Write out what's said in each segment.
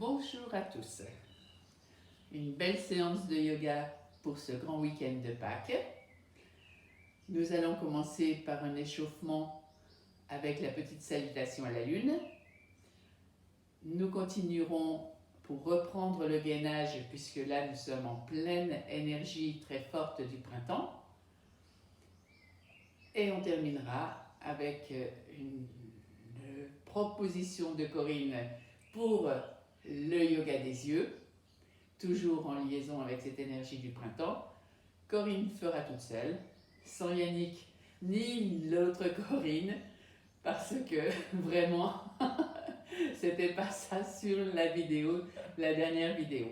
Bonjour à tous. Une belle séance de yoga pour ce grand week-end de Pâques. Nous allons commencer par un échauffement avec la petite salutation à la lune. Nous continuerons pour reprendre le gainage puisque là nous sommes en pleine énergie très forte du printemps. Et on terminera avec une proposition de Corinne pour le yoga des yeux, toujours en liaison avec cette énergie du printemps. Corinne fera toute seule, sans Yannick ni l'autre Corinne, parce que vraiment, c'était pas ça sur la vidéo, la dernière vidéo.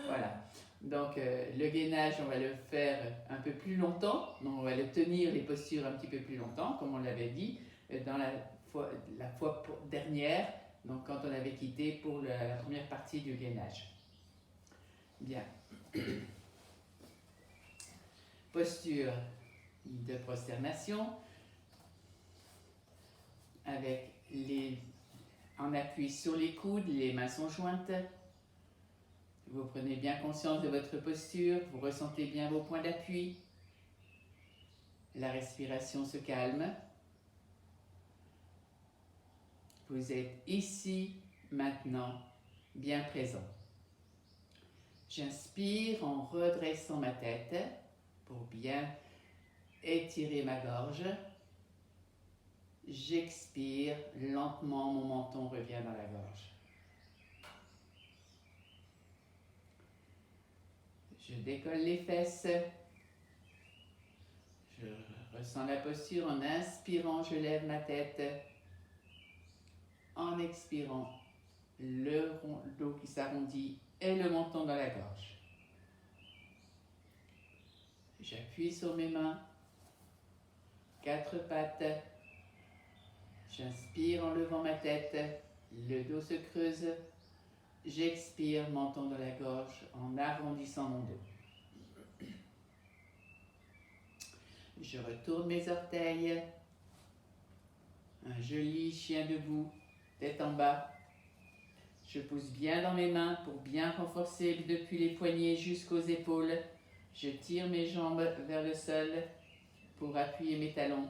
Voilà. Donc le gainage, on va le faire un peu plus longtemps, donc on va le tenir les postures un petit peu plus longtemps, comme on l'avait dit dans la fois dernière, donc quand on avait quitté pour la première partie du gainage. Bien. Posture de prosternation avec en appui sur les coudes, les mains sont jointes. Vous prenez bien conscience de votre posture, vous ressentez bien vos points d'appui. La respiration se calme. Vous êtes ici, maintenant, bien présent. J'inspire en redressant ma tête pour bien étirer ma gorge. J'expire, lentement mon menton revient dans la gorge. Je décolle les fesses. Je ressens la posture. En inspirant, je lève ma tête. En expirant, le dos qui s'arrondit et le menton dans la gorge. J'appuie sur mes mains. 4 pattes. J'inspire en levant ma tête. Le dos se creuse. J'expire, menton dans la gorge en arrondissant mon dos. Je retourne mes orteils. Un joli chien debout, tête en bas. Je pousse bien dans mes mains pour bien renforcer depuis les poignets jusqu'aux épaules. Je tire mes jambes vers le sol pour appuyer mes talons.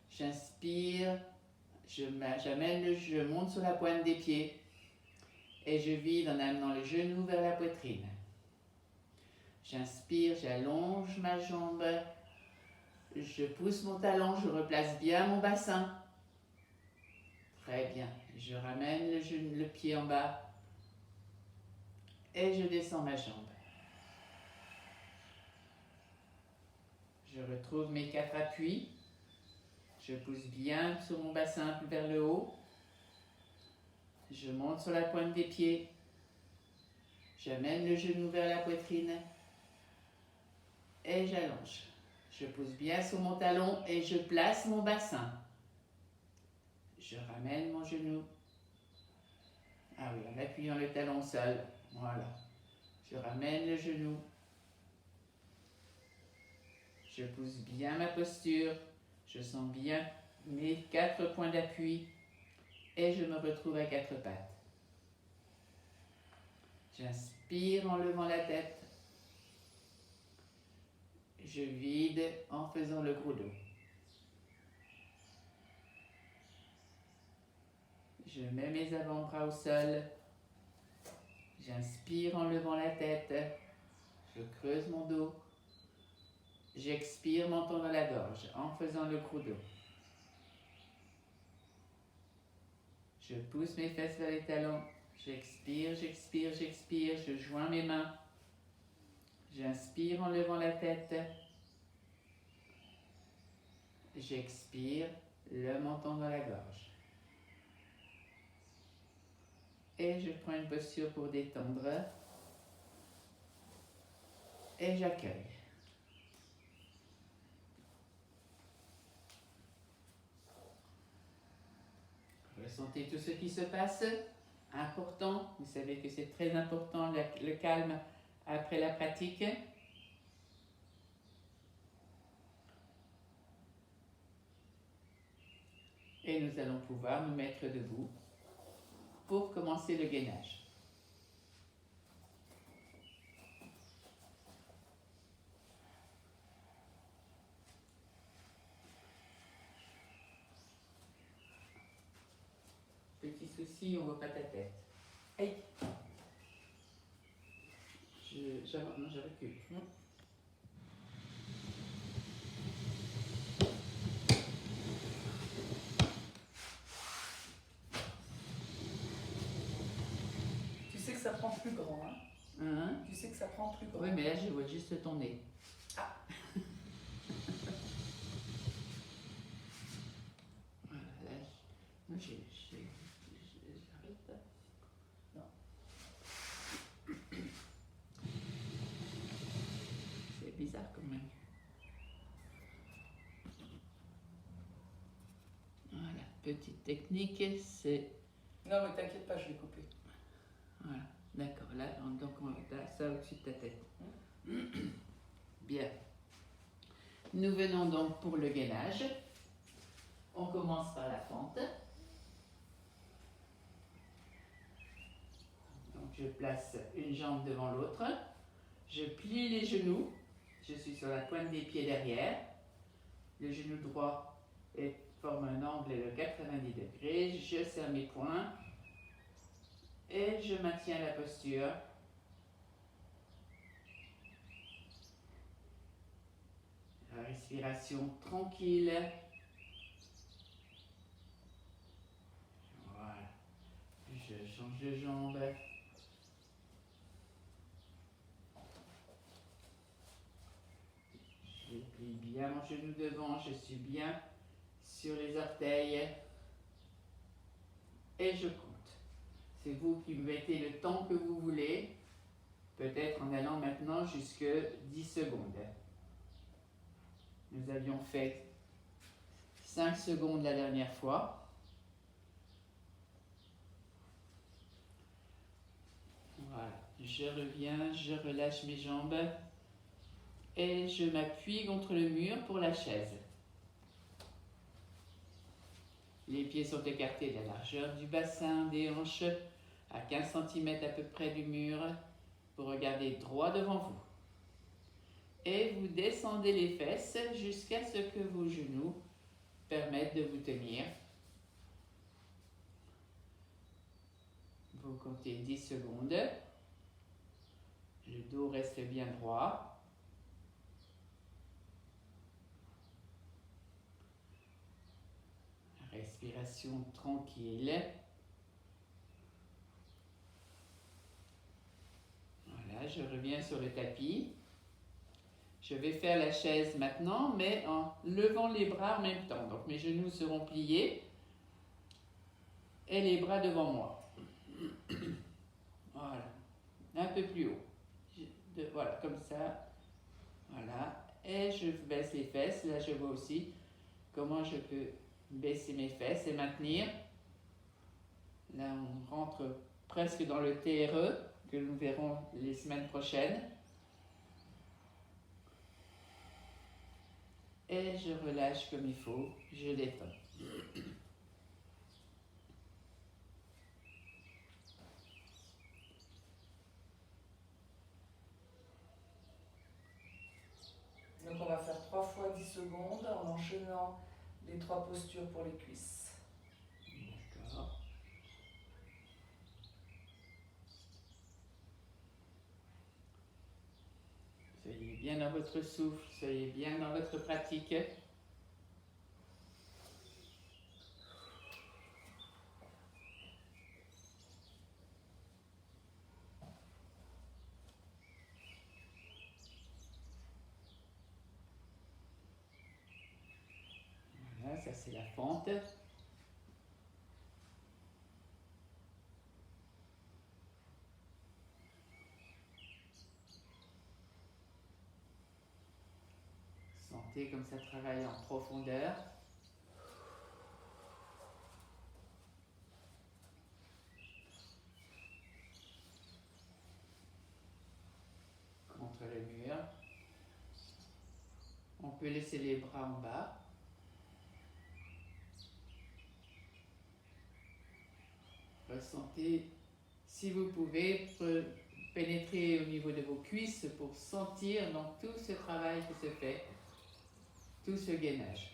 J'inspire, je monte sur la pointe des pieds et je vide en amenant le genou vers la poitrine. J'inspire, j'allonge ma jambe, je pousse mon talon, je replace bien mon bassin. Très bien, je ramène le pied en bas et je descends ma jambe. Je retrouve mes 4 appuis. Je pousse bien sur mon bassin vers le haut. Je monte sur la pointe des pieds. J'amène le genou vers la poitrine et j'allonge. Je pousse bien sur mon talon et je place mon bassin. Je ramène mon genou. Ah oui, en appuyant le talon au sol. Voilà. Je ramène le genou. Je pousse bien ma posture. Je sens bien mes 4 points d'appui et je me retrouve à 4 pattes. J'inspire en levant la tête. Je vide en faisant le gros dos. Je mets mes avant-bras au sol. J'inspire en levant la tête. Je creuse mon dos. J'expire, menton dans la gorge en faisant le gros dos. Je pousse mes fesses vers les talons. J'expire, j'expire, j'expire. Je joins mes mains. J'inspire en levant la tête. J'expire, le menton dans la gorge. Et je prends une posture pour détendre. Et j'accueille. Ressentez tout ce qui se passe. Important, vous savez que c'est très important le calme après la pratique. Et nous allons pouvoir nous mettre debout pour commencer le gainage. souci, on voit pas ta tête. Aïe. Non, je recule. Tu sais que ça prend plus grand, hein? Tu sais que ça prend plus grand. Oui, mais là, je vois juste ton nez. Ah. Voilà, là, moi, j'arrête. Non. C'est bizarre quand même. Voilà, petite technique, c'est... Non, mais t'inquiète pas, je l'ai coupé. Voilà, d'accord, là, donc on a ça au-dessus de ta tête. Bien. Nous venons donc pour le gainage. On commence par la fente. Donc je place une jambe devant l'autre. Je plie les genoux. Je suis sur la pointe des pieds derrière. Le genou droit forme un angle de 90 degrés. Je serre mes poings. Et je maintiens la posture. La respiration tranquille. Voilà. Je change de jambe. Je plie bien mon genou devant. Je suis bien sur les orteils. Et je compte. C'est vous qui mettez le temps que vous voulez. Peut-être en allant maintenant jusque 10 secondes. Nous avions fait 5 secondes la dernière fois. Voilà, je reviens, je relâche mes jambes et je m'appuie contre le mur pour la chaise. Les pieds sont écartés de la largeur du bassin, des hanches à 15 cm à peu près du mur. Vous regardez droit devant vous. Et vous descendez les fesses jusqu'à ce que vos genoux permettent de vous tenir. Vous comptez 10 secondes. Le dos reste bien droit. Respiration tranquille. Voilà, je reviens sur le tapis. Je vais faire la chaise maintenant, mais en levant les bras en même temps. Donc mes genoux seront pliés et les bras devant moi. Voilà, un peu plus haut. Voilà, comme ça. Voilà, et je baisse les fesses. Là, je vois aussi comment je peux baisser mes fesses et maintenir. Là, on rentre presque dans le TRE que nous verrons les semaines prochaines. Et je relâche comme il faut, je détends. Donc on va faire 3 fois 10 secondes en enchaînant les 3 postures pour les cuisses. D'accord. Soyez bien dans votre souffle, soyez bien dans votre pratique. Voilà, ça c'est la fente. Sentez comme ça travaille en profondeur. Contre le mur. On peut laisser les bras en bas. Ressentez, si vous pouvez, pénétrer au niveau de vos cuisses pour sentir donc tout ce travail qui se fait, tout ce gainage.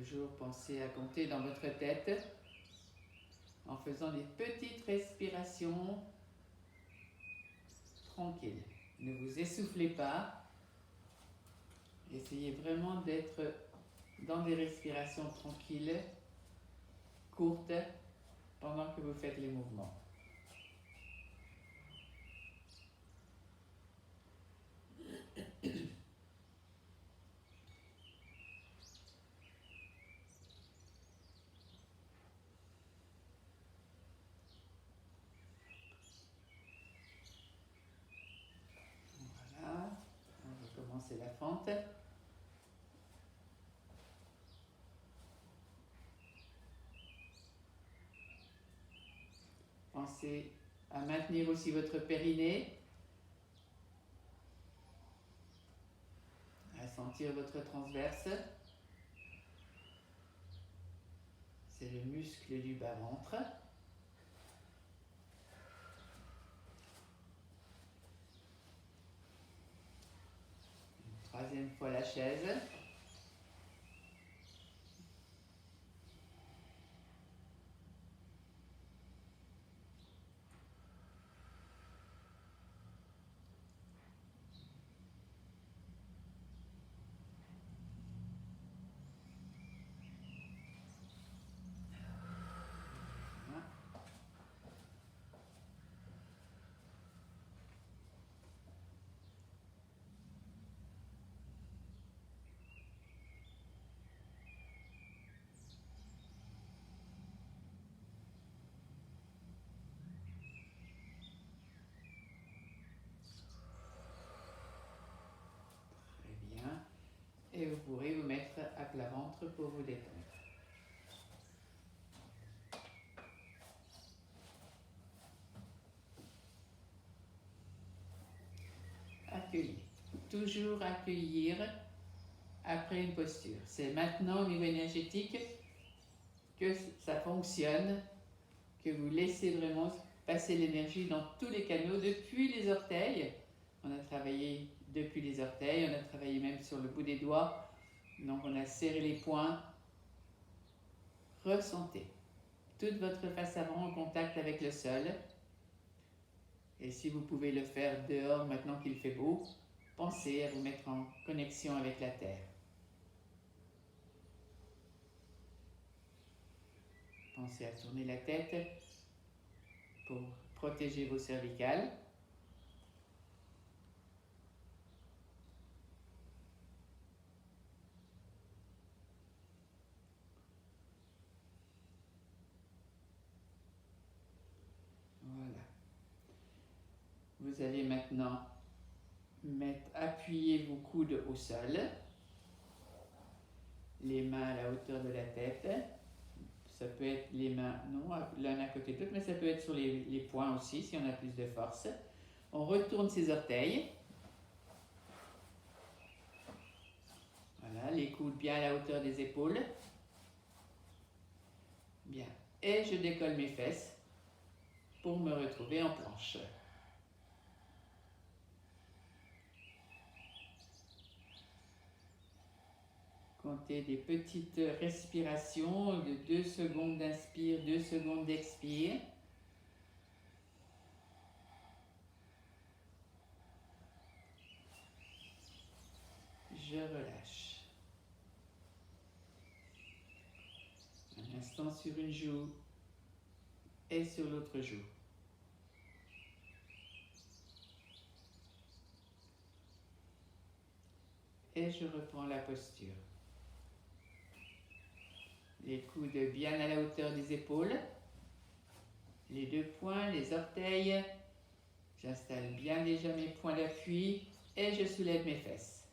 Toujours pensez à compter dans votre tête en faisant des petites respirations tranquilles. Ne vous essoufflez pas. Essayez vraiment d'être dans des respirations tranquilles, courtes, pendant que vous faites les mouvements. Voilà, on va commencer la fente. Pensez à maintenir aussi votre périnée, à sentir votre transverse. C'est le muscle du bas-ventre. Une troisième fois la chaise. Très bien. Et vous pourrez vous mettre à plat ventre pour vous détendre. Accueillir. Toujours accueillir après une posture. C'est maintenant au niveau énergétique que ça fonctionne, que vous laissez vraiment passer l'énergie dans tous les canaux, depuis les orteils. On a travaillé depuis les orteils, on a travaillé même sur le bout des doigts. Donc on a serré les poings. Ressentez toute votre face avant en contact avec le sol. Et si vous pouvez le faire dehors maintenant qu'il fait beau, pensez à vous mettre en connexion avec la terre. Pensez à tourner la tête pour protéger vos cervicales. Voilà. Vous allez maintenant appuyer vos coudes au sol, les mains à la hauteur de la tête. Ça peut être les mains, non, l'un à côté de l'autre, mais ça peut être sur les poings aussi, si on a plus de force. On retourne ses orteils. Voilà, les coudes bien à la hauteur des épaules. Bien. Et je décolle mes fesses pour me retrouver en planche. Comptez des petites respirations de 2 secondes d'inspire, 2 secondes d'expire. Je relâche. Un instant sur une joue et sur l'autre joue. Et je reprends la posture. Les coudes bien à la hauteur des épaules. Les 2 poings, les orteils. J'installe bien déjà mes points d'appui et je soulève mes fesses.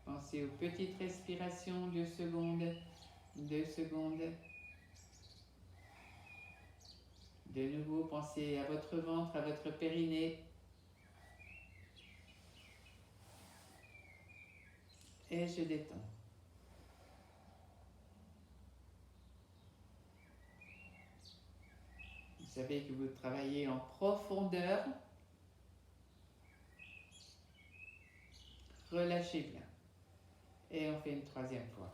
Pensez aux petites respirations, 2 secondes, 2 secondes. De nouveau, pensez à votre ventre, à votre périnée. Et je détends. Vous savez que vous travaillez en profondeur. relâchez bien. Et on fait une troisième fois.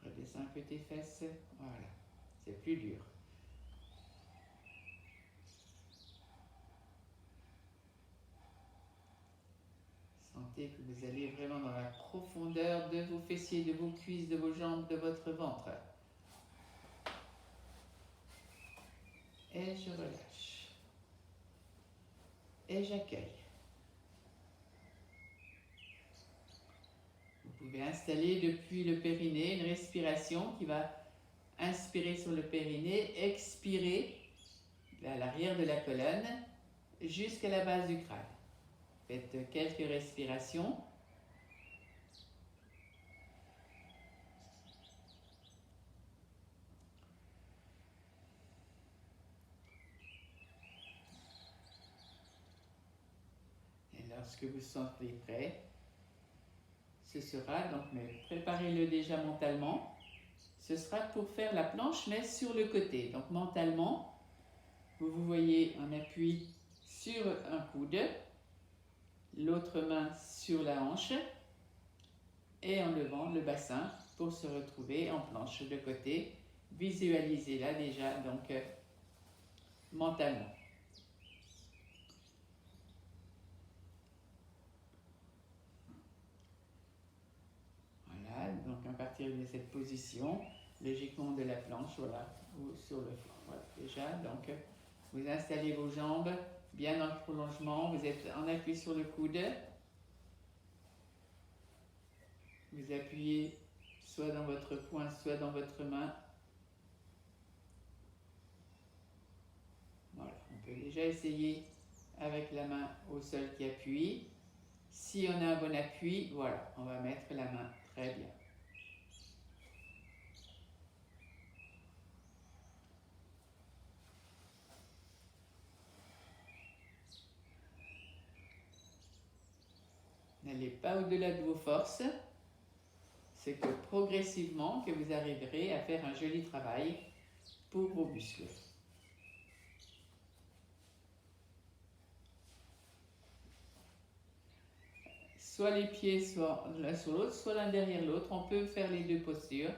Redescends un peu tes fesses. Voilà. C'est plus dur. Sentez que vous allez vraiment dans la profondeur de vos fessiers, de vos cuisses, de vos jambes, de votre ventre. Et je relâche. Et j'accueille. Vous pouvez installer depuis le périnée une respiration qui va inspirer sur le périnée, expirer à l'arrière de la colonne jusqu'à la base du crâne. Faites quelques respirations. Et lorsque vous sentez prêt, ce sera, donc mais préparez-le déjà mentalement, ce sera pour faire la planche mais sur le côté. Donc mentalement, vous vous voyez en appui sur un coude, l'autre main sur la hanche et en levant le bassin pour se retrouver en planche de côté. Visualisez-la déjà donc mentalement. Voilà, donc à partir de cette position, logiquement de la planche, voilà, ou sur le flanc. Voilà, déjà, donc vous installez vos jambes bien dans le prolongement, vous êtes en appui sur le coude. Vous appuyez soit dans votre poing, soit dans votre main. Voilà, on peut déjà essayer avec la main au sol qui appuie. Si on a un bon appui, voilà, on va mettre la main très bien. N'allez pas au-delà de vos forces. C'est que progressivement que vous arriverez à faire un joli travail pour vos muscles. Soit les pieds, soit l'un sur l'autre, soit l'un derrière l'autre. On peut faire les deux postures,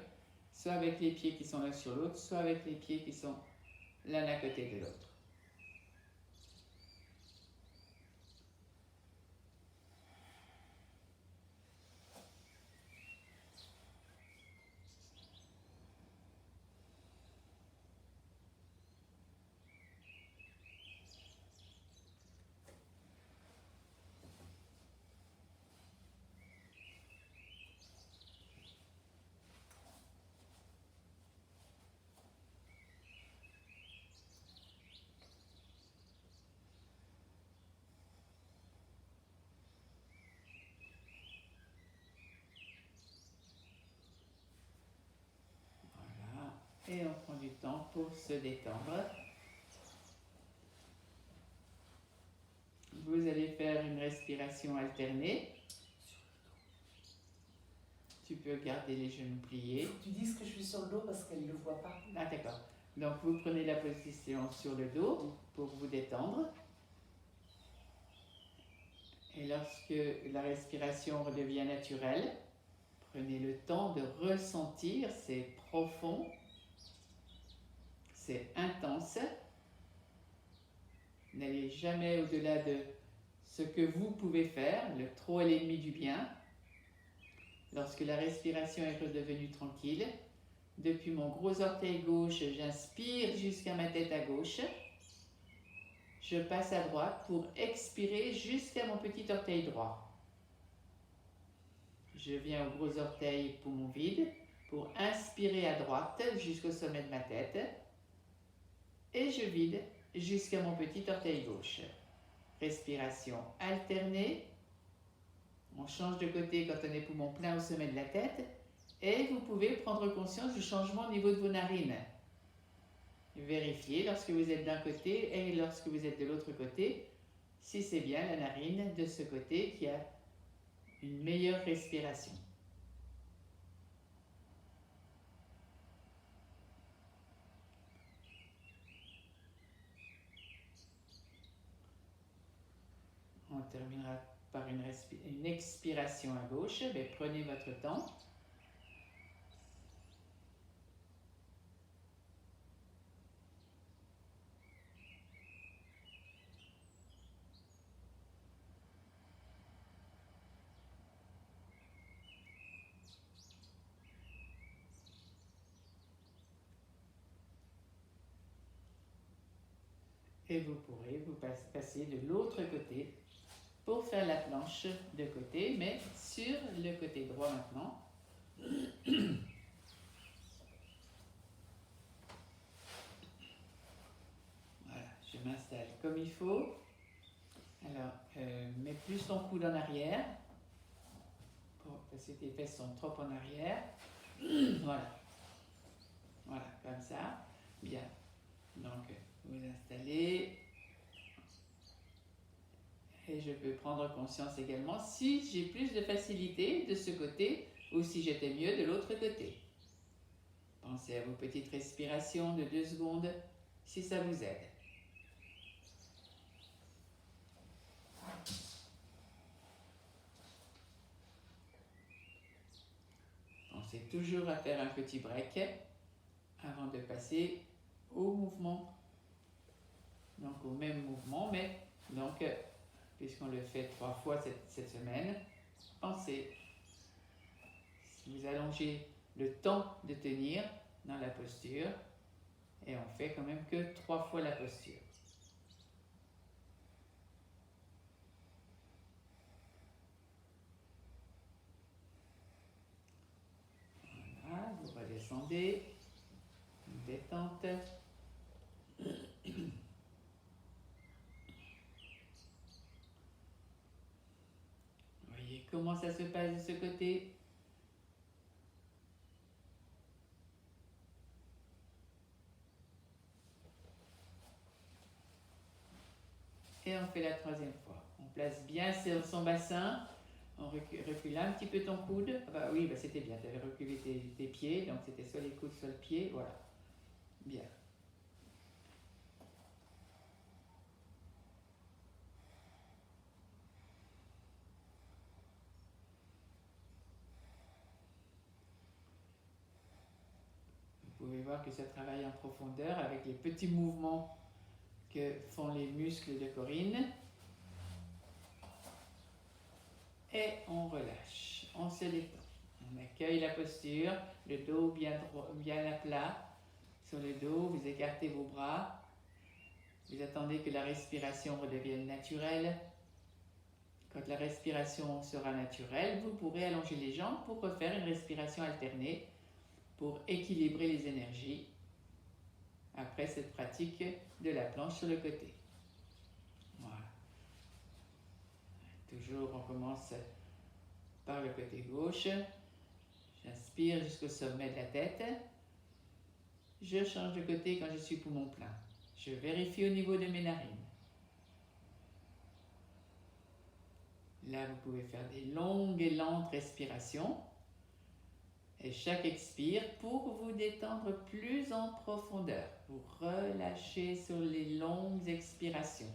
soit avec les pieds qui sont l'un sur l'autre, soit avec les pieds qui sont l'un à côté de l'autre. Et on prend du temps pour se détendre. Vous allez faire une respiration alternée. Tu peux garder les genoux pliés. Tu dis que je suis sur le dos parce qu'elle ne le voit pas. Ah d'accord. Donc vous prenez la position sur le dos pour vous détendre. Et lorsque la respiration redevient naturelle, prenez le temps de ressentir, c'est profond, c'est intense. N'allez jamais au-delà de ce que vous pouvez faire, le trop est l'ennemi du bien. Lorsque la respiration est redevenue tranquille, depuis mon gros orteil gauche, j'inspire jusqu'à ma tête à gauche. Je passe à droite pour expirer jusqu'à mon petit orteil droit. Je viens au gros orteil poumon vide pour inspirer à droite jusqu'au sommet de ma tête. Et je vide jusqu'à mon petit orteil gauche. Respiration alternée. On change de côté quand on est poumon plein au sommet de la tête. Et vous pouvez prendre conscience du changement au niveau de vos narines. Vérifiez lorsque vous êtes d'un côté et lorsque vous êtes de l'autre côté, si c'est bien la narine de ce côté qui a une meilleure respiration. on terminera par une expiration à gauche. Mais prenez votre temps. Et vous pourrez vous passer de l'autre côté pour faire la planche de côté, mais sur le côté droit maintenant. Voilà, je m'installe comme il faut. Alors, mets plus ton coude en arrière, parce que tes fesses sont trop en arrière. Voilà. Voilà, comme ça. Bien. Donc, vous installez. Et je peux prendre conscience également si j'ai plus de facilité de ce côté ou si j'étais mieux de l'autre côté. Pensez à vos petites respirations de 2 secondes si ça vous aide. Pensez toujours à faire un petit break avant de passer au mouvement. Donc au même mouvement, mais donc puisqu'on le fait 3 fois cette semaine, pensez, si vous allongez le temps de tenir dans la posture, et on fait quand même que 3 fois la posture. Voilà, vous redescendez, une détente. Voyez comment ça se passe de ce côté. Et on fait la 3e fois. On place bien son bassin. On recule un petit peu ton coude. Bah oui, bah c'était bien. Tu avais reculé tes pieds. Donc c'était soit les coudes, soit le pied. Voilà. Bien. Vous pouvez voir que ça travaille en profondeur avec les petits mouvements que font les muscles de Corinne. Et on relâche. On se détend. On accueille la posture, le dos bien à plat. Sur le dos, vous écartez vos bras. Vous attendez que la respiration redevienne naturelle. Quand la respiration sera naturelle, vous pourrez allonger les jambes pour refaire une respiration alternée pour équilibrer les énergies après cette pratique de la planche sur le côté. Voilà. Toujours, on commence par le côté gauche. J'inspire jusqu'au sommet de la tête. Je change de côté quand je suis poumon plein. Je vérifie au niveau de mes narines. Là, vous pouvez faire des longues et lentes respirations. Et chaque expire pour vous détendre plus en profondeur. Vous relâchez sur les longues expirations.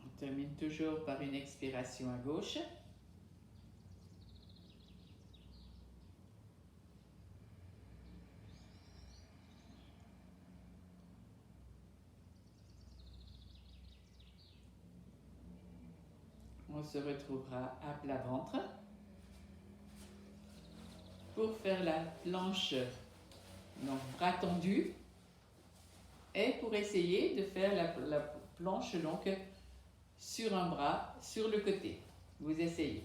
On termine toujours par une expiration à gauche. On se retrouvera à plat ventre pour faire la planche, donc bras tendus, et pour essayer de faire la planche donc sur un bras, sur le côté. Vous essayez.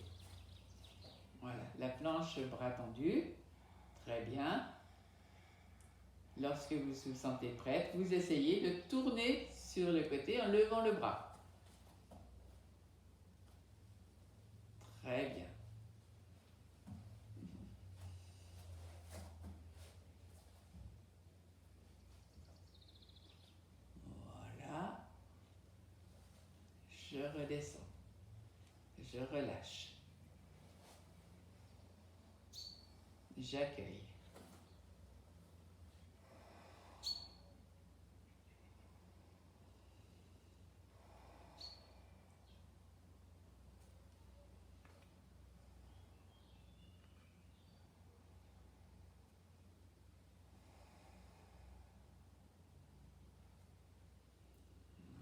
Voilà, la planche bras tendu. Très bien. Lorsque vous vous sentez prête, vous essayez de tourner sur le côté en levant le bras. Très bien. Voilà. redescends. Je relâche. J'accueille.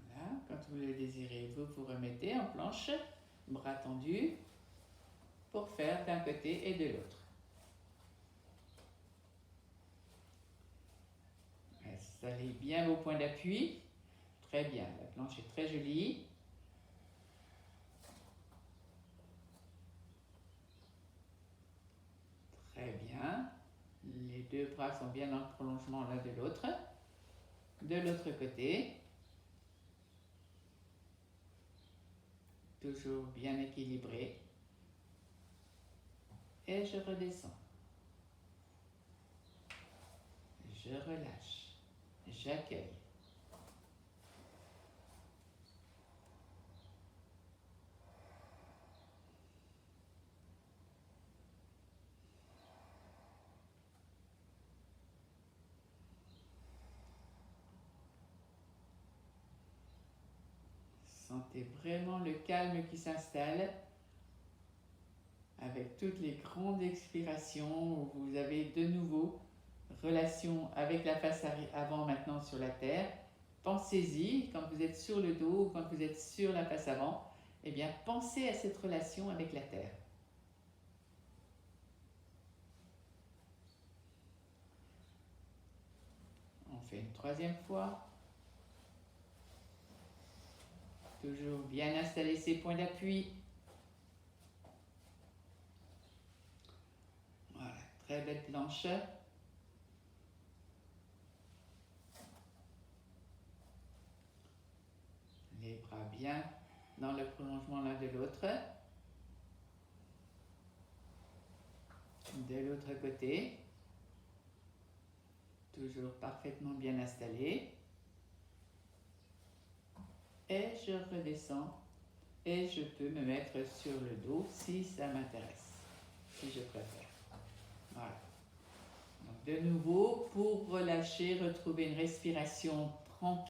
Voilà, quand vous le désirez, vous vous remettez en planche, bras tendus, pour faire d'un côté et de l'autre. Installez bien vos points d'appui. Très bien, la planche est très jolie. Très bien. Les deux bras sont bien dans le prolongement l'un de l'autre. De l'autre côté. Toujours bien équilibré. Et je redescends. Je relâche. J'accueille. Sentez vraiment le calme qui s'installe avec toutes les grandes expirations où vous avez de nouveau relation avec la face avant maintenant sur la terre. Pensez-y quand vous êtes sur le dos ou quand vous êtes sur la face avant. Eh bien, pensez à cette relation avec la terre. On fait une troisième fois. Toujours bien installer ses points d'appui. Voilà, très belle planche. Les bras bien dans le prolongement l'un de l'autre. De l'autre côté. Toujours parfaitement bien installé. Et je redescends. Et je peux me mettre sur le dos si ça m'intéresse, si je préfère. Voilà. Donc de nouveau, pour relâcher, retrouver une respiration tranquille.